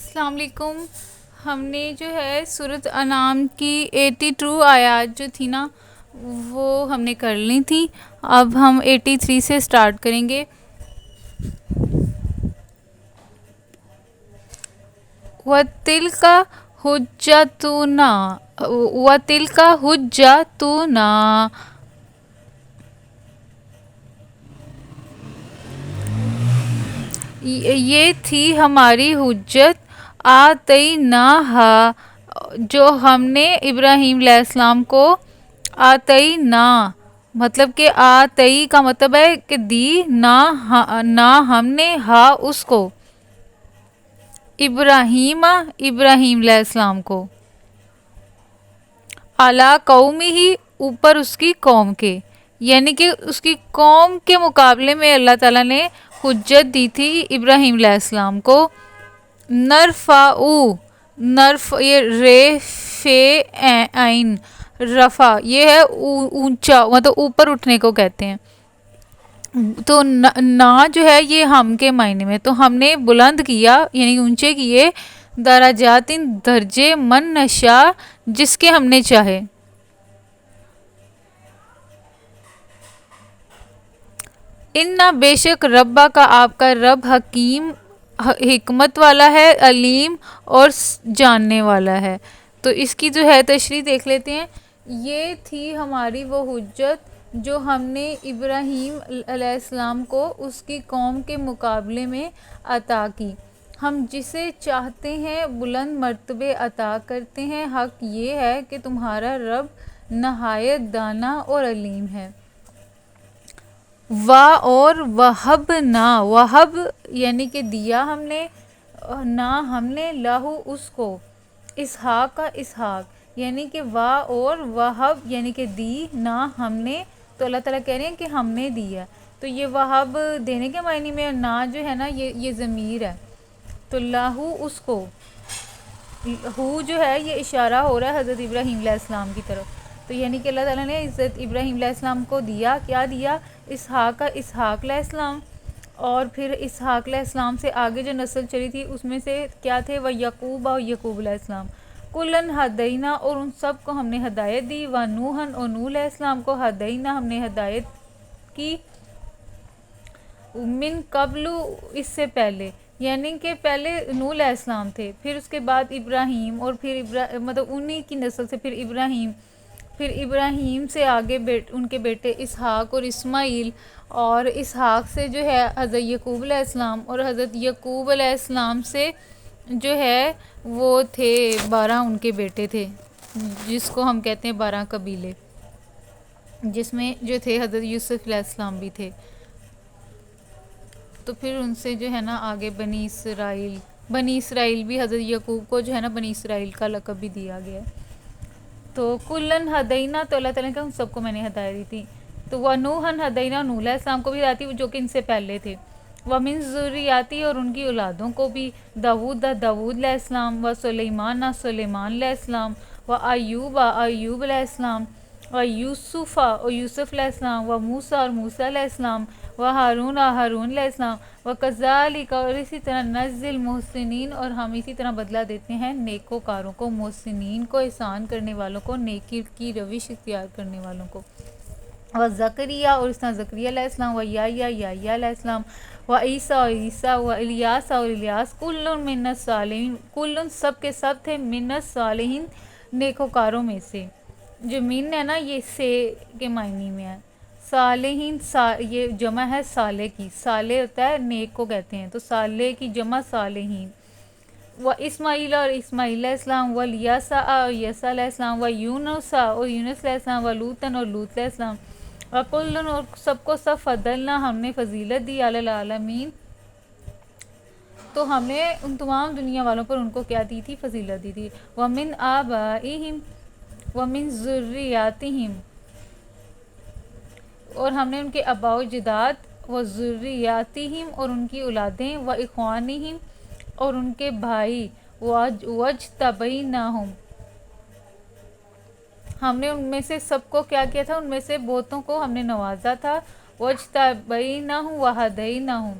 السلام علیکم. ہم نے جو ہے سورۃ انعام کی 82 آیات جو تھی نا وہ ہم نے کر لی تھی. اب ہم 83 سے سٹارٹ کریں گے. وَتِلْكَ حُجَّتُنَا یہ تھی ہماری حجت آتیناہا جو ہم نے ابراہیم علیہ السلام کو آتینا مطلب کہ آتی کا مطلب ہے کہ دی نہ ہم نے ہا اس کو ابراہیم علیہ السلام کو علی قومہ اوپر اس کی قوم کے، یعنی کہ اس کی قوم کے مقابلے میں اللہ تعالیٰ نے حجت دی تھی ابراہیم علیہ السلام کو. یہ رے فے عین رفع یہ ہے اونچا مطلب اوپر اٹھنے کو کہتے ہیں. تو نا جو ہے یہ ہم کے معنی میں، تو ہم نے بلند کیا یعنی اونچے کیے درجات درجے من نشاء جس کے ہم نے چاہے. اِنَّ بے شک ربا کا آپ کا رب حکیم حکمت والا ہے، علیم اور جاننے والا ہے. تو اس کی جو ہے تشریح دیکھ لیتے ہیں. یہ تھی ہماری وہ حجت جو ہم نے ابراہیم علیہ السلام کو اس کی قوم کے مقابلے میں عطا کی. ہم جسے چاہتے ہیں بلند مرتبے عطا کرتے ہیں. حق یہ ہے کہ تمہارا رب نہایت دانا اور علیم ہے. اور وہب یعنی کہ دیا ہم نے ہم نے لہو اس کو اسحاق کا اسحاق یعنی کہ اور وہب یعنی کہ دی نہ ہم نے. تو اللہ تعالیٰ کہہ رہے ہیں کہ ہم نے دیا. تو یہ وہب دینے کے معنی میں نہ جو ہے نا یہ ضمیر ہے. تو لہو اس کو جو ہے یہ اشارہ ہو رہا ہے حضرت ابراہیم علیہ السلام کی طرف. تو یعنی کہ اللہ تعالیٰ نے حضرت ابراہیم علیہ السلام کو دیا کیا دیا اسحاق کا اسحاق علیہ السلام. اور پھر اسحاق علیہ السلام سے آگے جو نسل چلی تھی اس میں سے کیا تھے وہ یعقوب علیہ السلام. کلن ہدینا اور ان سب کو ہم نے ہدایت دی. و نوحن اور نوح علیہ السلام کو ہدینا ہم نے ہدایت کی. من قبل اس سے پہلے یعنی کہ پہلے نوح علیہ السلام تھے، پھر اس کے بعد ابراہیم اور پھر مطلب انہی کی نسل سے پھر ابراہیم سے آگے ان کے بیٹے اسحاق اور اسماعیل، اور اسحاق سے جو ہے حضرت یعقوب علیہ السلام، اور حضرت یعقوب علیہ السلام سے جو ہے وہ تھے 12 ان کے بیٹے تھے جس کو ہم کہتے ہیں 12 قبیلے، جس میں جو تھے حضرت یوسف علیہ السلام بھی تھے. تو پھر ان سے جو ہے نا آگے بنی اسرائیل بھی حضرت یعقوب کو جو ہے نا بنی اسرائیل کا لقب بھی دیا گیا. تو کلن ہدینا تو اللہ تعالیٰ نے کہا ان سب کو میں نے ہدایت دی تھی. تو وہ نوحن ہدینا نوح علیہ السلام کو بھی ہدایت دی جو کہ ان سے پہلے تھے. ومن ذریاتی اور ان کی اولادوں کو بھی داود علیہ السلام و سلیمان علیہ السلام و ایوب علیہ السلام و یوسف علیہ السلام و موسیٰ علیہ السلام و ہارون علیہ السلام و کذالک اور اسی طرح نجزی المحسنین اور ہم اسی طرح بدلہ دیتے ہیں نیکوکاروں کو، محسنین کو، احسان کرنے والوں کو، نیکی کی روش اختیار کرنے والوں کو. و زکریا اور اس طرح زکریا علیہ السلام و یحییٰ علیہ السلام و عیسیٰ و الیاس کل من الصالحین کل سب کے سب تھے من الصالحین نیکوکاروں میں سے. جو من ہے نا یہ سے کے معنی میں ہے. صالحین یہ جمع ہے صالح کی، صالح ہوتا ہے نیک کو کہتے ہیں، تو صالح کی جمع صالحین. و اسماعیل اور اسماعیل علیہ السلام و الیسع اور یسع علیہ السلام و یونس اور یونس علیہ السلام و لوطن اور لوط علیہ السلام و کلن اور سب کو سب فضلنا ہم نے فضیلت دی علی العالمین. تو ہم نے ان تمام دنیا والوں پر ان کو کیا دی تھی؟ فضیلت دی تھی. ومن آبائہم ومن ذریاتہم اور ہم نے ان کے آباء و اجداد و ذریاتہم اور ان کی اولادیں و اخوانہم اور ان کے بھائی وجتبیناہم ہم نے ان میں سے سب کو کیا کیا تھا؟ ان میں سے بہتوں کو ہم نے نوازا تھا. وجتبیناہم وہدیناہم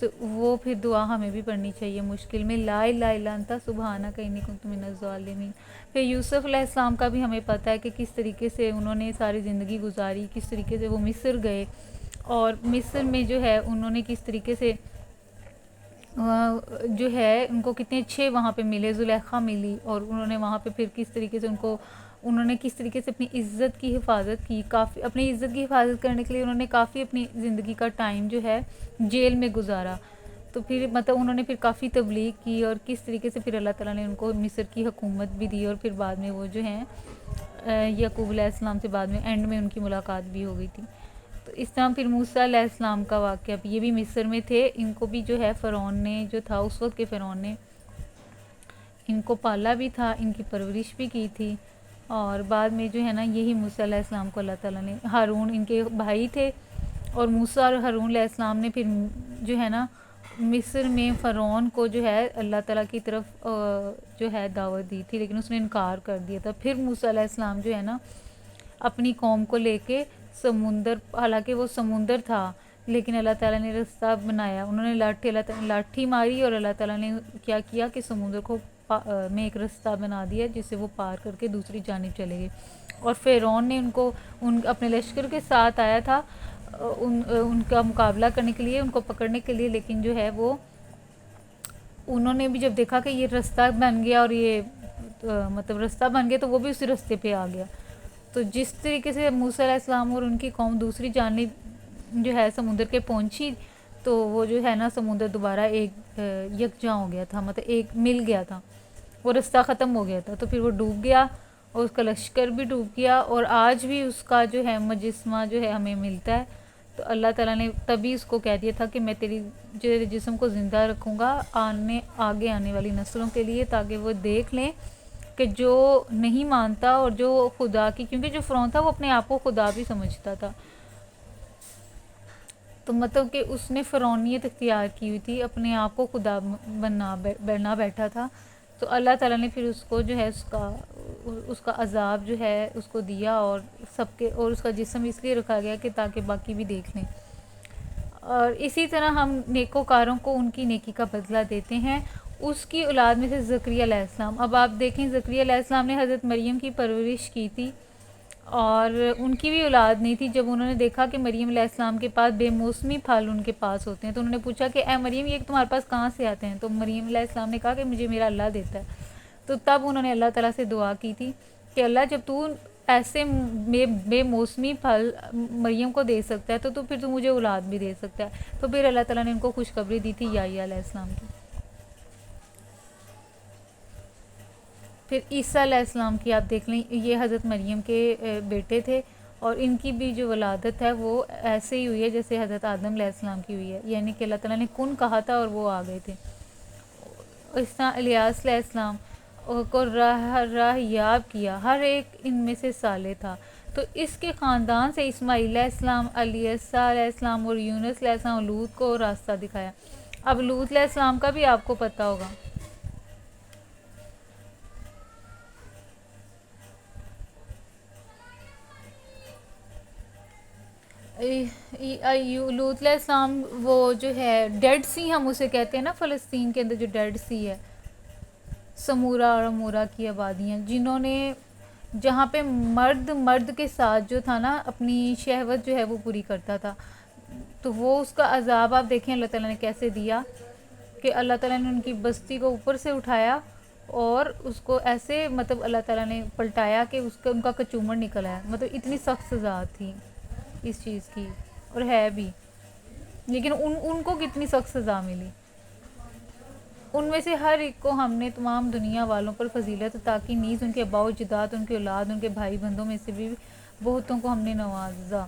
تو وہ پھر دعا ہمیں بھی پڑھنی چاہیے مشکل میں، لا الہ الا انت سبحانک انی کنت من الظالمین۔ پھر یوسف علیہ السلام کا بھی ہمیں پتہ ہے کہ کس طریقے سے انہوں نے ساری زندگی گزاری، کس طریقے سے وہ مصر گئے، اور مصر میں جو ہے انہوں نے کس طریقے سے جو ہے ان کو کتنے اچھے وہاں پہ ملے، زلیخا ملی، اور انہوں نے وہاں پہ پھر کس طریقے سے انہوں نے کس طریقے سے اپنی عزت کی حفاظت کی، کافی اپنی عزت کی حفاظت کرنے کے لیے انہوں نے کافی اپنی زندگی کا ٹائم جو ہے جیل میں گزارا۔ تو پھر مطلب انہوں نے پھر کافی تبلیغ کی، اور کس طریقے سے پھر اللہ تعالیٰ نے ان کو مصر کی حکومت بھی دی، اور پھر بعد میں وہ جو ہیں یعقوب علیہ السلام سے بعد میں اینڈ میں ان کی ملاقات بھی ہو گئی تھی۔ تو اس طرح پھر موسیٰ علیہ السلام کا واقعہ، یہ بھی مصر میں تھے، ان کو بھی جو ہے فرعون نے جو تھا اس وقت کے فرعون نے ان کو پالا بھی تھا، ان کی پرورش بھی کی تھی، اور بعد میں جو ہے نا یہی موسیٰ علیہ السلام کو اللہ تعالیٰ نے، ہارون ان کے بھائی تھے، اور موسیٰ اور ہارون علیہ السلام نے پھر جو ہے نا مصر میں فرعون کو جو ہے اللہ تعالیٰ کی طرف جو ہے دعوت دی تھی، لیکن اس نے انکار کر دیا تھا۔ پھر موسیٰ علیہ السلام جو ہے نا اپنی قوم کو لے کے سمندر، حالانکہ وہ سمندر تھا لیکن اللہ تعالیٰ نے رستہ بنایا، انہوں نے لاٹھی ماری، اور اللہ تعالیٰ نے کیا کیا کہ سمندر کو میں ایک رستہ بنا دیا جس سے وہ پار کر کے دوسری جانب چلے گئے، اور فرعون نے ان کو اپنے لشکر کے ساتھ آیا تھا ان کا مقابلہ کرنے کے لیے، ان کو پکڑنے کے لیے، لیکن جو ہے وہ انہوں نے بھی جب دیکھا کہ یہ رستہ بن گیا اور یہ مطلب رستہ بن گیا تو وہ بھی اسی رستے پہ آ گیا۔ تو جس طریقے سے موسیٰ علیہ السلام اور ان کی قوم دوسری جانب جو ہے سمندر کے پہنچی، تو وہ جو ہے نا سمندر دوبارہ ایک یکجاں ہو گیا تھا، مطلب ایک مل گیا تھا، وہ رستہ ختم ہو گیا تھا، تو پھر وہ ڈوب گیا اور اس کا لشکر بھی ڈوب گیا، اور آج بھی اس کا جو ہے مجسمہ جو ہے ہمیں ملتا ہے۔ تو اللہ تعالیٰ نے تبھی اس کو کہہ دیا تھا کہ میں تیرے جسم کو زندہ رکھوں گا آگے آنے والی نسلوں کے لیے، تاکہ وہ دیکھ لیں کہ جو نہیں مانتا اور جو خدا کی، کیونکہ جو فرعون تھا وہ اپنے آپ کو خدا بھی سمجھتا تھا، تو مطلب کہ اس نے فرعونیت اختیار کی ہوئی تھی، اپنے آپ کو خدا بنا بیٹھا تھا، تو اللہ تعالیٰ نے پھر اس کو جو ہے اس کا عذاب جو ہے اس کو دیا، اور اس کا جسم اس لیے رکھا گیا کہ تاکہ باقی بھی دیکھ لیں۔ اور اسی طرح ہم نیکوکاروں کو ان کی نیکی کا بدلہ دیتے ہیں۔ اس کی اولاد میں سے زکریا علیہ السلام، اب آپ دیکھیں زکریا علیہ السلام نے حضرت مریم کی پرورش کی تھی، اور ان کی بھی اولاد نہیں تھی۔ جب انہوں نے دیکھا کہ مریم علیہ السلام کے پاس بے موسمی پھل ان کے پاس ہوتے ہیں، تو انہوں نے پوچھا کہ اے مریم یہ تمہارے پاس کہاں سے آتے ہیں؟ تو مریم علیہ السلام نے کہا کہ مجھے میرا اللہ دیتا ہے۔ تو تب انہوں نے اللہ تعالیٰ سے دعا کی تھی کہ اللہ جب تو ایسے بے موسمی پھل مریم کو دے سکتا ہے تو پھر تو مجھے اولاد بھی دے سکتا ہے۔ تو پھر اللہ تعالیٰ نے ان کو خوشخبری دی تھی یحییٰ علیہ السلام کی۔ پھر عیسیٰ علیہ السلام کی آپ دیکھ لیں، یہ حضرت مریم کے بیٹے تھے، اور ان کی بھی جو ولادت ہے وہ ایسے ہی ہوئی ہے جیسے حضرت آدم علیہ السلام کی ہوئی ہے، یعنی کہ اللہ تعالیٰ نے کن کہا تھا اور وہ آ گئے تھے۔ اس طرح الیاس علیہ السلام کو راہ یاب کیا، ہر ایک ان میں سے صالح تھا، تو اس کے خاندان سے اسماعیل علیہ السلام، الیسع علیہ السلام اور یونس علیہ السلام اور لوط کو راستہ دکھایا۔ اب لوط علیہ السلام کا بھی آپ کو پتہ ہوگا، لوط علیہ السلام وہ جو ہے ڈیڈ سی ہم اسے کہتے ہیں نا، فلسطین کے اندر جو ڈیڈ سی ہے، سمورا اور امورا کی آبادیاں، جنہوں نے جہاں پہ مرد کے ساتھ جو تھا نا اپنی شہوت جو ہے وہ پوری کرتا تھا، تو وہ اس کا عذاب آپ دیکھیں اللہ تعالیٰ نے کیسے دیا، کہ اللہ تعالیٰ نے ان کی بستی کو اوپر سے اٹھایا اور اس کو ایسے مطلب اللہ تعالیٰ نے پلٹایا کہ ان کا کچومر نکل آیا، مطلب اتنی سخت سزا تھی اس چیز کی، اور ہے بھی، لیکن ان کو کتنی سخت سزا ملی۔ ان میں سے ہر ایک کو ہم نے تمام دنیا والوں پر فضیلت عطا کی، نیز ان کے آباء و اجداد، ان کے اولاد، ان کے بھائی بندوں میں سے بھی بہتوں کو ہم نے نوازا۔